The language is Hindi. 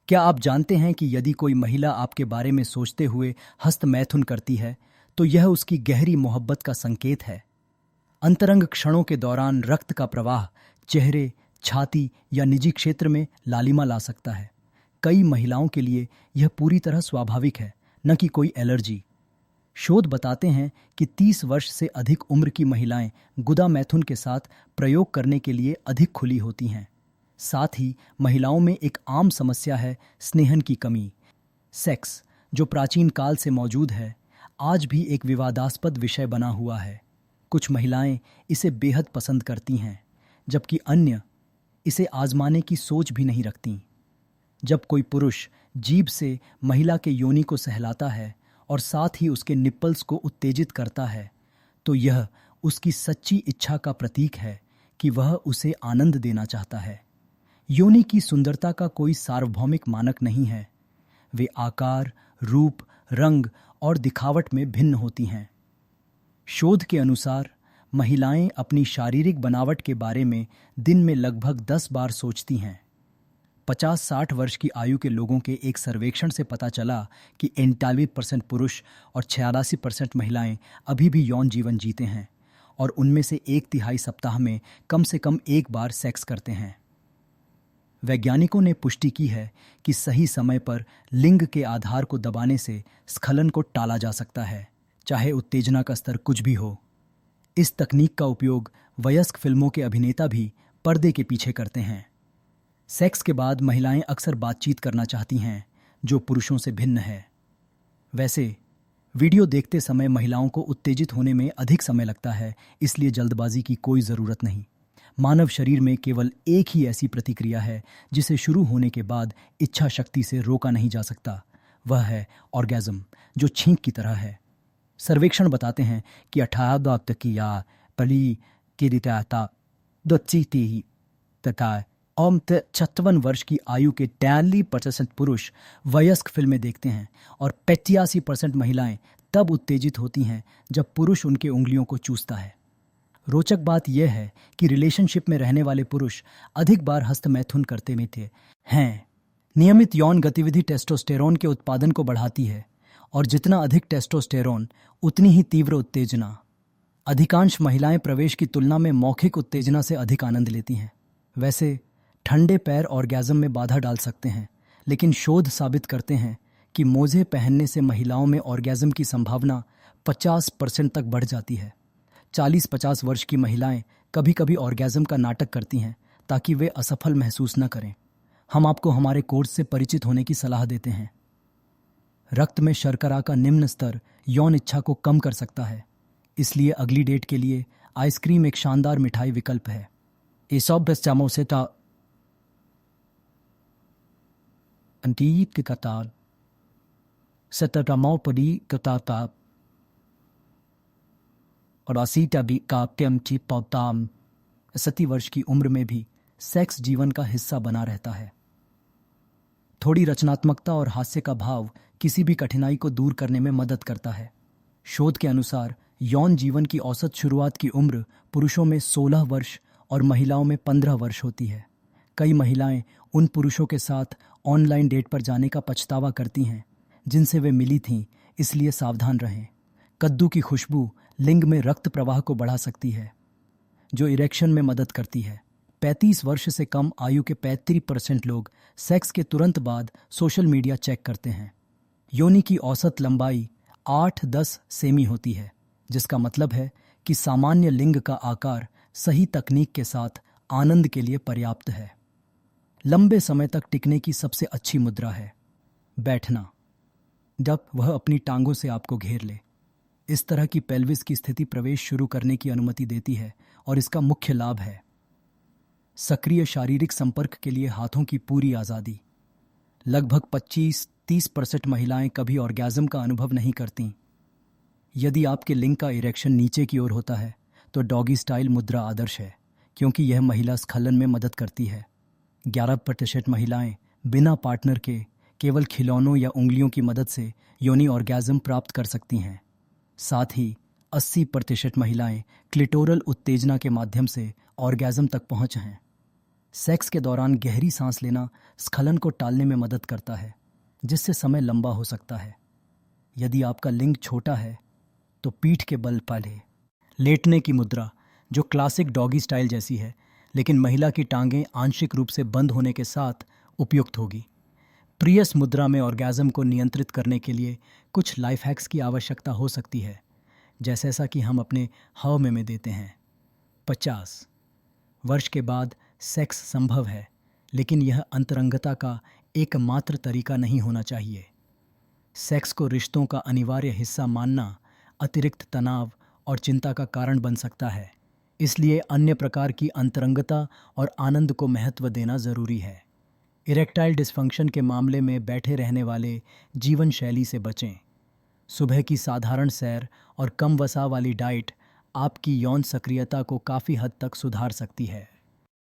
क्या आप जानते हैं कि यदि कोई महिला आपके बारे में सोचते हुए हस्तमैथुन करती है तो यह उसकी गहरी मोहब्बत का संकेत है। अंतरंग क्षणों के दौरान रक्त का प्रवाह चेहरे, छाती या निजी क्षेत्र में लालिमा ला सकता है। कई महिलाओं के लिए यह पूरी तरह स्वाभाविक है, न कि कोई एलर्जी। शोध बताते हैं कि 30 वर्ष से अधिक उम्र की महिलाएं गुदा मैथुन के साथ प्रयोग करने के लिए अधिक खुली होती हैं। साथ ही महिलाओं में एक आम समस्या है स्नेहन की कमी। सेक्स, जो प्राचीन काल से मौजूद है, आज भी एक विवादास्पद विषय बना हुआ है। कुछ महिलाएं इसे बेहद पसंद करती हैं, जबकि अन्य इसे आजमाने की सोच भी नहीं रखती। जब कोई पुरुष जीभ से महिला के योनि को सहलाता है और साथ ही उसके निप्पल्स को उत्तेजित करता है, तो यह उसकी सच्ची इच्छा का प्रतीक है कि वह उसे आनंद देना चाहता है। योनि की सुंदरता का कोई सार्वभौमिक मानक नहीं है। वे आकार, रूप, रंग और दिखावट में भिन्न होती हैं। शोध के अनुसार महिलाएं अपनी शारीरिक बनावट के बारे में दिन में लगभग 10 बार सोचती हैं। 50-60 वर्ष की आयु के लोगों के एक सर्वेक्षण से पता चला कि 91% पुरुष और 86% महिलाएं अभी भी यौन जीवन जीते हैं और उनमें से 1/3 सप्ताह में कम से कम एक बार सेक्स करते हैं। वैज्ञानिकों ने पुष्टि की है कि सही समय पर लिंग के आधार को दबाने से स्खलन को टाला जा सकता है, चाहे उत्तेजना का स्तर कुछ भी हो। इस तकनीक का उपयोग वयस्क फिल्मों के अभिनेता भी पर्दे के पीछे करते हैं। सेक्स के बाद महिलाएं अक्सर बातचीत करना चाहती हैं, जो पुरुषों से भिन्न है। वैसे वीडियो देखते समय महिलाओं को उत्तेजित होने में अधिक समय लगता है, इसलिए जल्दबाजी की कोई ज़रूरत नहीं। मानव शरीर में केवल एक ही ऐसी प्रतिक्रिया है जिसे शुरू होने के बाद इच्छा शक्ति से रोका नहीं जा सकता। वह है ऑर्गेज़म, जो छींक की तरह है। सर्वेक्षण बताते हैं कि 18 तकिया पली किरिताता दोचीती तथा 56 वर्ष की आयु के 43% पुरुष वयस्क फिल्में देखते हैं और 85% महिलाएं तब उत्तेजित होती हैं जब पुरुष उनके उंगलियों को चूसता है। रोचक बात यह है कि रिलेशनशिप में रहने वाले पुरुष अधिक बार हस्तमैथुन करते में थे हैं। नियमित यौन गतिविधि टेस्टोस्टेरोन के उत्पादन को बढ़ाती है और जितना अधिक टेस्टोस्टेरोन उतनी ही तीव्र उत्तेजना। अधिकांश महिलाएं प्रवेश की तुलना में मौखिक उत्तेजना से अधिक आनंद लेती हैं। वैसे ठंडे पैर ऑर्गेज़म में बाधा डाल सकते हैं, लेकिन शोध साबित करते हैं कि मोजे पहनने से महिलाओं में ऑर्गेज़म की संभावना 50% तक बढ़ जाती है। 40-50 वर्ष की महिलाएं कभी कभी ऑर्गेज़म का नाटक करती हैं ताकि वे असफल महसूस न करें। हम आपको हमारे कोर्स से परिचित होने की सलाह देते हैं। रक्त में शर्करा का निम्न स्तर यौन इच्छा को कम कर सकता है, इसलिए अगली डेट के लिए आइसक्रीम एक शानदार मिठाई विकल्प है। और 80 वर्ष की उम्र में भी सेक्स जीवन का हिस्सा बना रहता है। थोड़ी रचनात्मकता और हास्य का भाव किसी भी कठिनाई को दूर करने में मदद करता है। शोध के अनुसार यौन जीवन की औसत शुरुआत की उम्र पुरुषों में 16 वर्ष और महिलाओं में 15 वर्ष होती है। कई महिलाएं उन पुरुषों के साथ ऑनलाइन डेट पर जाने का पछतावा करती हैं जिनसे वे मिली थीं, इसलिए सावधान रहें। कद्दू की खुशबू लिंग में रक्त प्रवाह को बढ़ा सकती है, जो इरेक्शन में मदद करती है। 35 वर्ष से कम आयु के 35% लोग सेक्स के तुरंत बाद सोशल मीडिया चेक करते हैं। योनि की औसत लंबाई 8-10 सेमी होती है, जिसका मतलब है कि सामान्य लिंग का आकार सही तकनीक के साथ आनंद के लिए पर्याप्त है। लंबे समय तक टिकने की सबसे अच्छी मुद्रा है बैठना, जब वह अपनी टांगों से आपको घेर ले। इस तरह की पेल्विस की स्थिति प्रवेश शुरू करने की अनुमति देती है और इसका मुख्य लाभ है सक्रिय शारीरिक संपर्क के लिए हाथों की पूरी आज़ादी। लगभग 25-30% महिलाएं कभी ऑर्गेज़म का अनुभव नहीं करतीं। यदि आपके लिंग का इरेक्शन नीचे की ओर होता है तो डॉगी स्टाइल मुद्रा आदर्श है, क्योंकि यह महिला स्खलन में मदद करती है। 11% महिलाएं बिना पार्टनर के केवल खिलौनों या उंगलियों की मदद से योनि ऑर्गेज़म प्राप्त कर सकती हैं। साथ ही 80% महिलाएं क्लिटोरल उत्तेजना के माध्यम से ऑर्गेज़म तक पहुंच हैं। सेक्स के दौरान गहरी सांस लेना स्खलन को टालने में मदद करता है, जिससे समय लंबा हो सकता है। यदि आपका लिंग छोटा है तो पीठ के बल पाले लेटने की मुद्रा, जो क्लासिक डॉगी स्टाइल जैसी है, लेकिन महिला की टांगें आंशिक रूप से बंद होने के साथ उपयुक्त होगी। प्रियस मुद्रा में ऑर्गेज़म को नियंत्रित करने के लिए कुछ लाइफ हैक्स की आवश्यकता हो सकती है, जैसा कि हम अपने हाव में देते हैं। 50 वर्ष के बाद सेक्स संभव है, लेकिन यह अंतरंगता का एकमात्र तरीका नहीं होना चाहिए। सेक्स को रिश्तों का अनिवार्य हिस्सा मानना अतिरिक्त तनाव और चिंता का कारण बन सकता है। इसलिए अन्य प्रकार की अंतरंगता और आनंद को महत्व देना ज़रूरी है। इरेक्टाइल डिस्फंक्शन के मामले में बैठे रहने वाले जीवन शैली से बचें। सुबह की साधारण सैर और कम वसा वाली डाइट आपकी यौन सक्रियता को काफ़ी हद तक सुधार सकती है।